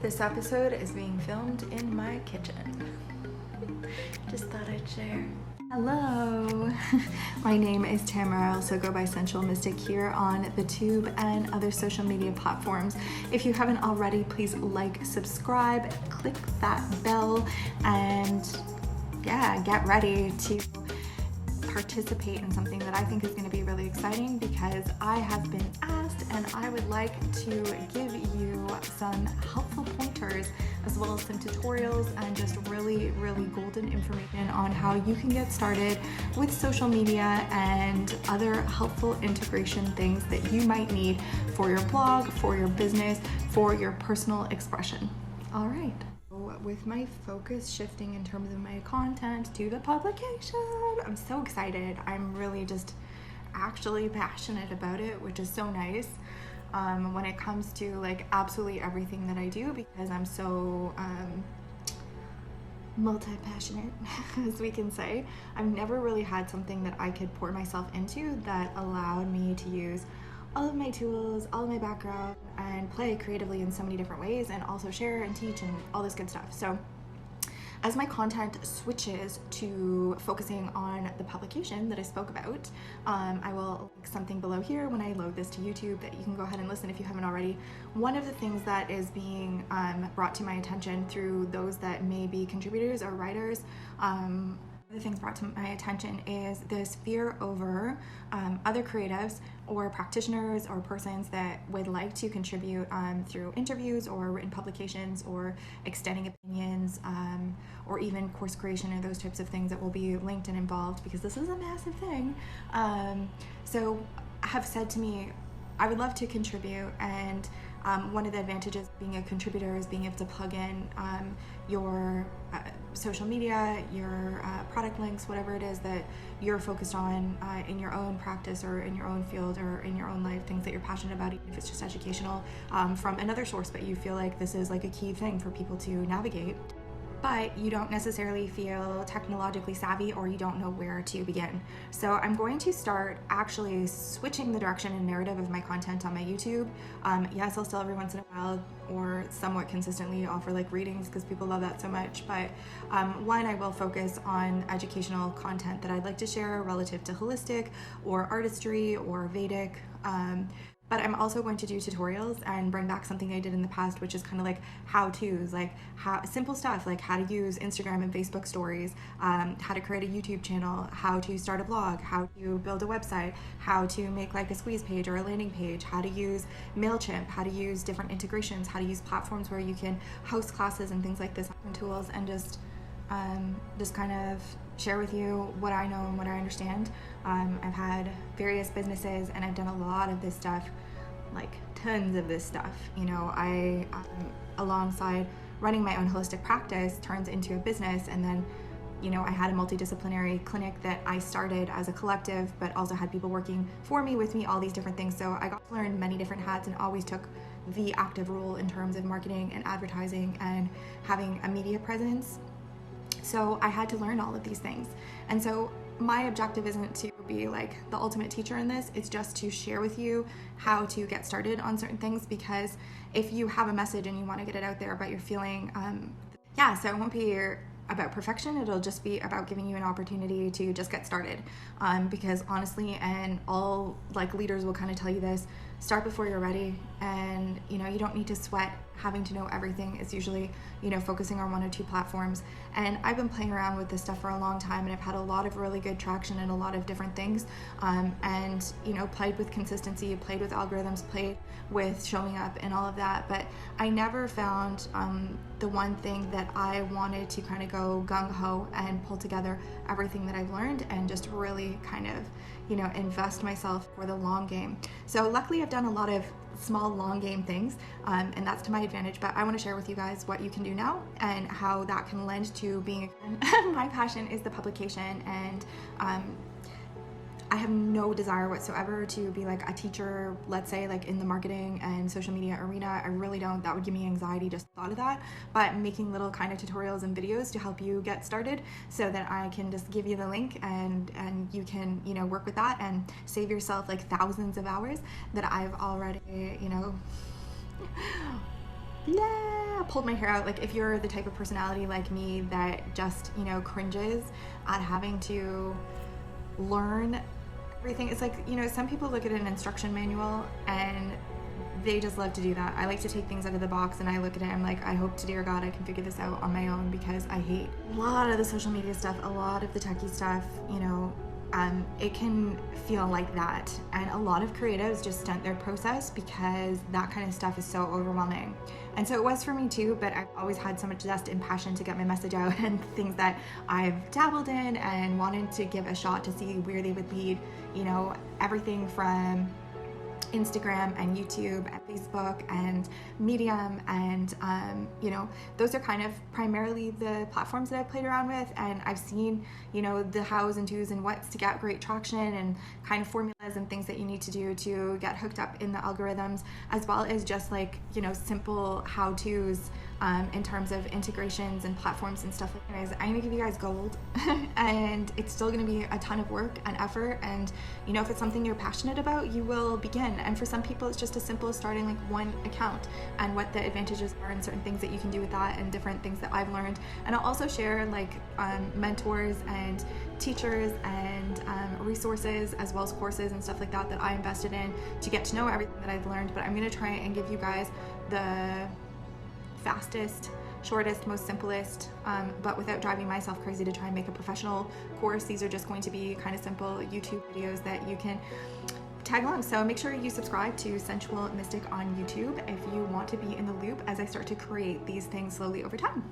This episode is being filmed in my kitchen. Just thought I'd share. Hello, my name is Tamara. I also go by Sensual Mystic here on the Tube and other social media platforms. If you haven't already, please like, subscribe, click that bell, and yeah, get ready to participate in something that I think is going to be really exciting, because I have been asked and I would like to give you some helpful pointers as well as some tutorials and just really golden information on how you can get started with social media and other helpful integration things that you might need for your blog, for your business, for your personal expression. All right. With my focus shifting in terms of my content to the publication, I'm so excited. I'm really just actually passionate about it, which is so nice when it comes to like absolutely everything that I do, because I'm so multi-passionate, as we can say. I've never really had something that I could pour myself into that allowed me to use all of my tools, all of my background, and play creatively in so many different ways, and also share and teach and all this good stuff. So as my content switches to focusing on the publication that I spoke about, I will link something below here when I load this to YouTube that you can go ahead and listen if you haven't already. One of the things that is being brought to my attention through those that may be contributors or writers, the things brought to my attention is this fear over other creatives or practitioners or persons that would like to contribute through interviews or written publications or extending opinions or even course creation or those types of things that will be linked and involved, because this is a massive thing. So have said to me, I would love to contribute, and one of the advantages of being a contributor is being able to plug in your social media, your product links, whatever it is that you're focused on in your own practice or in your own field or in your own life, things that you're passionate about, even if it's just educational, from another source, but you feel like this is like a key thing for people to navigate, but you don't necessarily feel technologically savvy or you don't know where to begin. So I'm going to start actually switching the direction and narrative of my content on my YouTube. Yes, I'll still every once in a while or somewhat consistently offer like readings because people love that so much, but one, I will focus on educational content that I'd like to share relative to holistic or artistry or Vedic. But I'm also going to do tutorials and bring back something I did in the past, which is kind of like how-tos, like simple stuff like how to use Instagram and Facebook stories, how to create a YouTube channel, how to start a blog, how to build a website, how to make like a squeeze page or a landing page, how to use MailChimp, how to use different integrations, how to use platforms where you can host classes and things like this, and tools, and just kind of share with you what I know and what I understand. I've had various businesses and I've done a lot of this stuff, like tons of this stuff. You know, I alongside running my own holistic practice turns into a business, and then, you know, I had a multidisciplinary clinic that I started as a collective, but also had people working for me, with me, all these different things. So I got to learn many different hats and always took the active role in terms of marketing and advertising and having a media presence. So I had to learn all of these things. And so my objective isn't to be like the ultimate teacher in this, it's just to share with you how to get started on certain things, because if you have a message and you want to get it out there, but you're feeling, so it won't be about perfection, it'll just be about giving you an opportunity to just get started. Because honestly, and all like leaders will kind of tell you this, start before you're ready, and you know, you don't need to sweat having to know everything. It's usually, you know, focusing on one or two platforms. And I've been playing around with this stuff for a long time, and I've had a lot of really good traction in a lot of different things, and you know, played with consistency, played with algorithms, played with showing up and all of that, but I never found the one thing that I wanted to kind of go gung-ho and pull together everything that I've learned and just really kind of, you know, invest myself for the long game. So luckily I've done a lot of small long game things, and that's to my advantage, but I want to share with you guys what you can do now and how that can lend to being my passion is the publication, and I have no desire whatsoever to be like a teacher, let's say like in the marketing and social media arena. I really don't. That would give me anxiety just thought of that. But making little kind of tutorials and videos to help you get started so that I can just give you the link and you can, you know, work with that and save yourself like thousands of hours that I've already, you know, pulled my hair out. Like, if you're the type of personality like me that just, you know, cringes at having to learn everything. It's like, you know, some people look at an instruction manual and they just love to do that. I like to take things out of the box, and I look at it and I'm like, I hope to dear God I can figure this out on my own, because I hate a lot of the social media stuff, a lot of the techie stuff, you know. It can feel like that, and a lot of creatives just stunt their process because that kind of stuff is so overwhelming. And so it was for me too, but I've always had so much zest and passion to get my message out, and things that I've dabbled in and wanted to give a shot to see where they would lead, you know, everything from Instagram and YouTube and Facebook and Medium, and you know, those are kind of primarily the platforms that I've played around with, and I've seen, you know, the hows and do's and what's to get great traction, and kind of formulas and things that you need to do to get hooked up in the algorithms, as well as just like, you know, simple how-tos in terms of integrations and platforms and stuff. Anyways, I'm gonna give you guys gold and it's still gonna be a ton of work and effort, and you know, if it's something you're passionate about, you will begin. And for some people it's just as simple as starting like one account, and what the advantages are and certain things that you can do with that, and different things that I've learned. And I'll also share like mentors and teachers and resources, as well as courses and stuff like that that I invested in to get to know everything that I've learned. But I'm gonna try and give you guys the fastest, shortest, most simplest, but without driving myself crazy to try and make a professional course. These are just going to be kind of simple YouTube videos that you can tag along. So make sure you subscribe to Sensual Mystic on YouTube if you want to be in the loop as I start to create these things slowly over time.